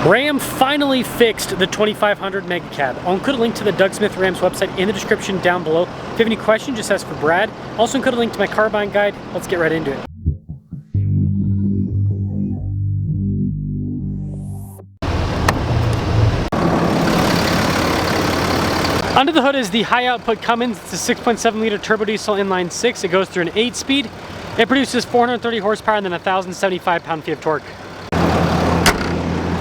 Ram finally fixed the 2500 Mega Cab. I'll include a link to the Doug Smith Rams website in the description down below. If you have any questions, just ask for Brad. Also include a link to my car buying guide. Let's get right into it. Under the hood is the high output Cummins. It's a 6.7 liter turbo diesel inline 6. It goes through an 8-speed. It produces 430 horsepower and then 1,075 pound-feet of torque.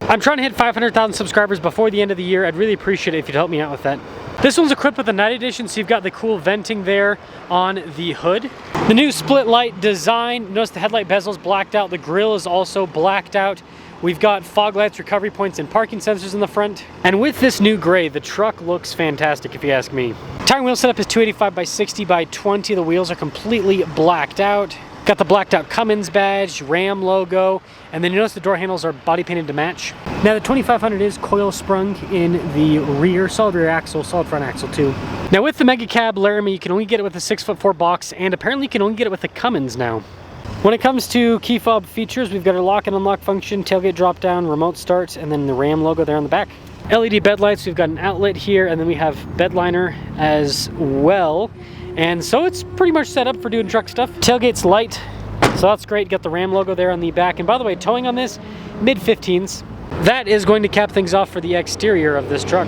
I'm trying to hit 500,000 subscribers before the end of the year. I'd really appreciate it if you'd help me out with that. This one's equipped with a night edition, so you've got the cool venting there on the hood. The new split light design. Notice the headlight bezel's blacked out. The grille is also blacked out. We've got fog lights, recovery points, and parking sensors in the front. And with this new gray, the truck looks fantastic if you ask me. Tire and wheel setup is 285 by 60 by 20. The wheels are completely blacked out. Got the blacked out Cummins badge, Ram logo, and then you notice the door handles are body painted to match. Now the 2500 is coil sprung in the rear, solid rear axle, solid front axle too. Now with the Mega Cab Laramie, you can only get it with a 6'4" box, and apparently you can only get it with the Cummins now. When it comes to key fob features, we've got our lock and unlock function, tailgate drop down, remote start, and then the Ram logo there on the back. LED bed lights, we've got an outlet here, and then we have bed liner as well. And so it's pretty much set up for doing truck stuff. Tailgate's light, so that's great. Got the Ram logo there on the back. And by the way, towing on this, mid-15s. That is going to cap things off for the exterior of this truck.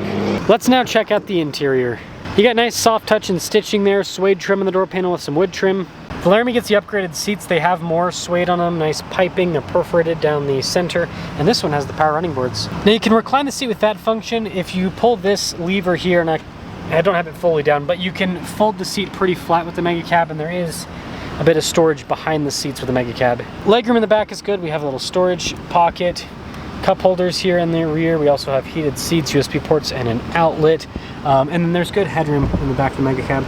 Let's now check out the interior. You got nice soft touch and stitching there, suede trim on the door panel with some wood trim. The Laramie gets the upgraded seats. They have more suede on them, nice piping. They're perforated down the center. And this one has the power running boards. Now you can recline the seat with that function. If you pull this lever here, and I don't have it fully down, but you can fold the seat pretty flat with the Mega Cab, and there is a bit of storage behind the seats with the Mega Cab. Legroom in the back is good. We have a little storage pocket, cup holders here in the rear. We also have heated seats, USB ports, and an outlet. And then there's good headroom in the back of the Mega Cab.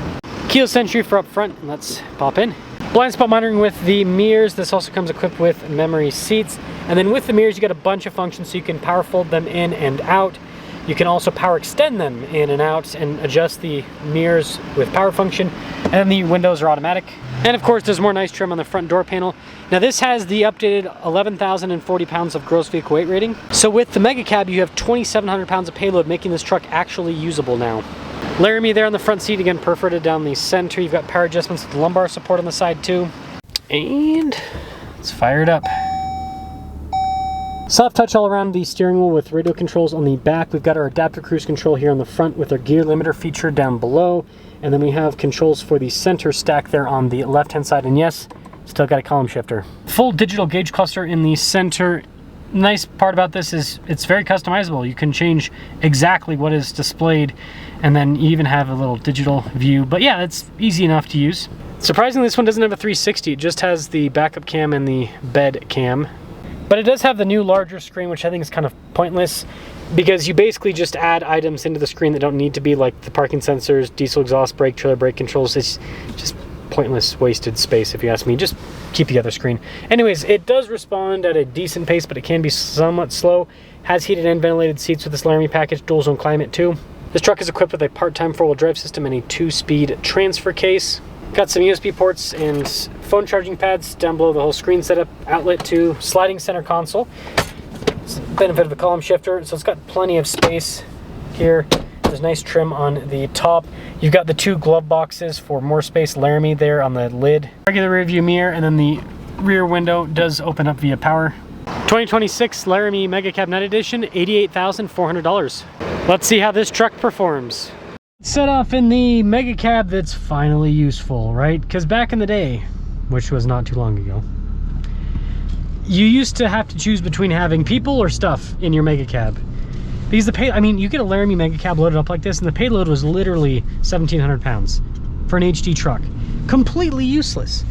Keyless entry for up front. Let's pop in. Blind spot monitoring with the mirrors. This also comes equipped with memory seats. And then with the mirrors, you get a bunch of functions, so you can power fold them in and out. You can also power extend them in and out and adjust the mirrors with power function. And then the windows are automatic. And of course, there's more nice trim on the front door panel. Now this has the updated 11,040 pounds of gross vehicle weight rating. So with the Mega Cab, you have 2,700 pounds of payload, making this truck actually usable now. Laramie there on the front seat, again perforated down the center. You've got power adjustments with lumbar support on the side too. And let's fire it up. Soft touch all around the steering wheel with radio controls on the back. We've got our adaptive cruise control here on the front with our gear limiter feature down below. And then we have controls for the center stack there on the left-hand side. And yes, still got a column shifter. Full digital gauge cluster in the center. Nice part about this is it's very customizable. You can change exactly what is displayed, and then you even have a little digital view. But yeah, it's easy enough to use. Surprisingly, this one doesn't have a 360. It just has the backup cam and the bed cam. But it does have the new larger screen, which I think is kind of pointless because you basically just add items into the screen that don't need to be, like the parking sensors, diesel exhaust brake, trailer brake controls. It's just pointless, wasted space if you ask me. Just keep the other screen. Anyways, it does respond at a decent pace, but it can be somewhat slow. Has heated and ventilated seats with this Laramie package, dual zone climate too. This truck is equipped with a part-time 4-wheel drive system and a 2-speed transfer case. Got some USB ports and phone charging pads down below the whole screen setup, outlet to sliding center console. It's the benefit of a column shifter, so it's got plenty of space here. There's nice trim on the top. You've got the 2 glove boxes for more space. Laramie there on the lid. Regular rear view mirror, and then the rear window does open up via power. 2026 Laramie Mega Cab Night Edition, $88,400. Let's see how this truck performs. Set off in the Mega Cab that's finally useful, right? Because back in the day, which was not too long ago, you used to have to choose between having people or stuff in your Mega Cab. Because you get a Laramie Mega Cab loaded up like this, and the payload was literally 1,700 pounds for an HD truck. Completely useless.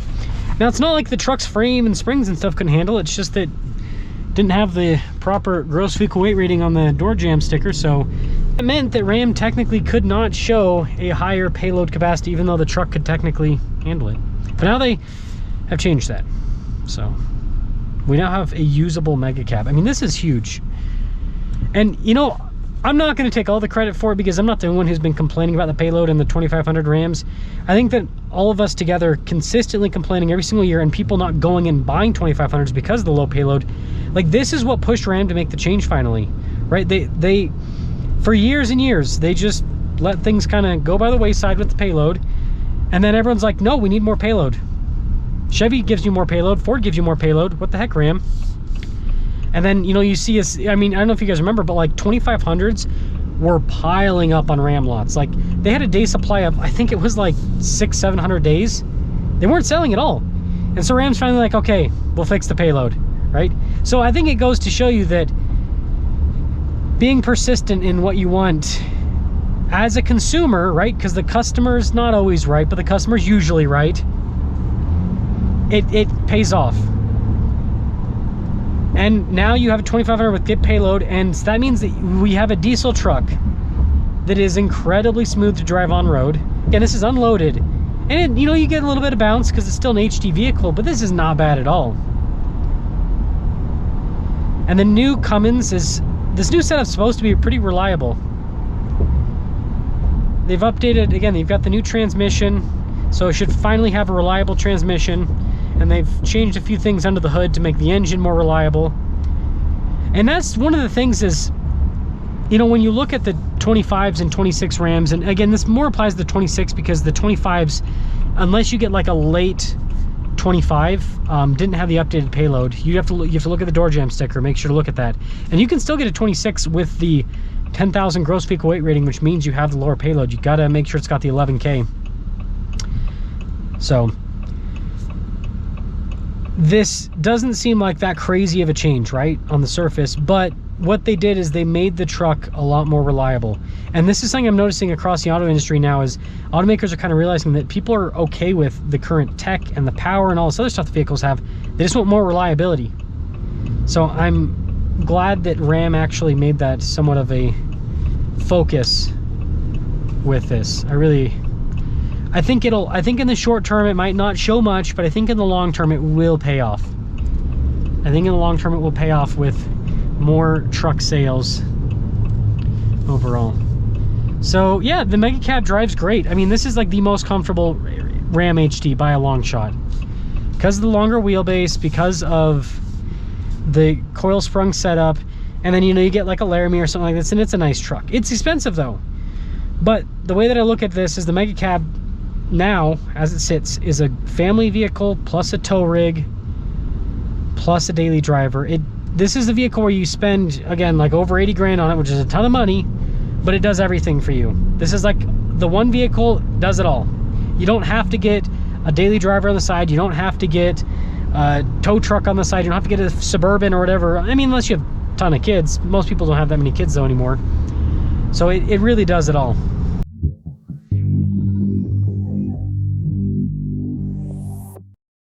Now, it's not like the truck's frame and springs and stuff couldn't handle it. It's just that it didn't have the proper gross vehicle weight rating on the door jamb sticker, so it meant that Ram technically could not show a higher payload capacity, even though the truck could technically handle it. But now they have changed that. So we now have a usable Mega Cab. I mean, this is huge. And you know, I'm not going to take all the credit for it because I'm not the one who's been complaining about the payload and the 2500 Rams. I think that all of us together consistently complaining every single year and people not going and buying 2500s because of the low payload, Like, this is what pushed Ram to make the change finally, right? They for years and years, they just let things kind of go by the wayside with the payload. And then everyone's like, no, we need more payload. Chevy gives you more payload. Ford gives you more payload. What the heck, Ram? And then, you know, you see us, I mean, I don't know if you guys remember, but like 2500s were piling up on Ram lots. Like, they had a day supply of, I think it was like 600-700 days. They weren't selling at all. And so Ram's finally like, okay, we'll fix the payload, right? So I think it goes to show you that being persistent in what you want as a consumer, right? Because the customer's not always right, but the customer's usually right. It pays off. And now you have a 2500 with good payload, and that means that we have a diesel truck that is incredibly smooth to drive on road. Again, this is unloaded, and it, you know, you get a little bit of bounce because it's still an HD vehicle, but this is not bad at all. And the new Cummins is, this new setup's supposed to be pretty reliable. They've updated, again, they've got the new transmission, so it should finally have a reliable transmission. And they've changed a few things under the hood to make the engine more reliable. And that's one of the things is, you know, when you look at the 25s and 26 Rams, and again, this more applies to the 26 because the 25s, unless you get like a late 25, didn't have the updated payload. You have to look at the door jam sticker, make sure to look at that. And you can still get a 26 with the 10,000 gross vehicle weight rating, which means you have the lower payload. You gotta make sure it's got the 11K. So this doesn't seem like that crazy of a change, right, on the surface, but what they did is they made the truck a lot more reliable. And this is something I'm noticing across the auto industry now, is automakers are kind of realizing that people are okay with the current tech and the power and all this other stuff the vehicles have. They just want more reliability. So I'm glad that Ram actually made that somewhat of a focus with this. I think in the short term it might not show much, but I think in the long term it will pay off. I think in the long term it will pay off with more truck sales overall. So yeah, the Mega Cab drives great. I mean, this is like the most comfortable Ram HD by a long shot. Because of the longer wheelbase, because of the coil sprung setup, and then, you know, you get like a Laramie or something like this, and it's a nice truck. It's expensive though. But the way that I look at this is the Mega Cab now, as it sits, is a family vehicle plus a tow rig plus a daily driver. This is the vehicle where you spend, again, like over 80 grand on it, which is a ton of money, but it does everything for you. This is like the one vehicle does it all. You don't have to get a daily driver on the side. You don't have to get a tow truck on the side. You don't have to get a Suburban or whatever. I mean, unless you have a ton of kids. Most people don't have that many kids though anymore. So it really does it all.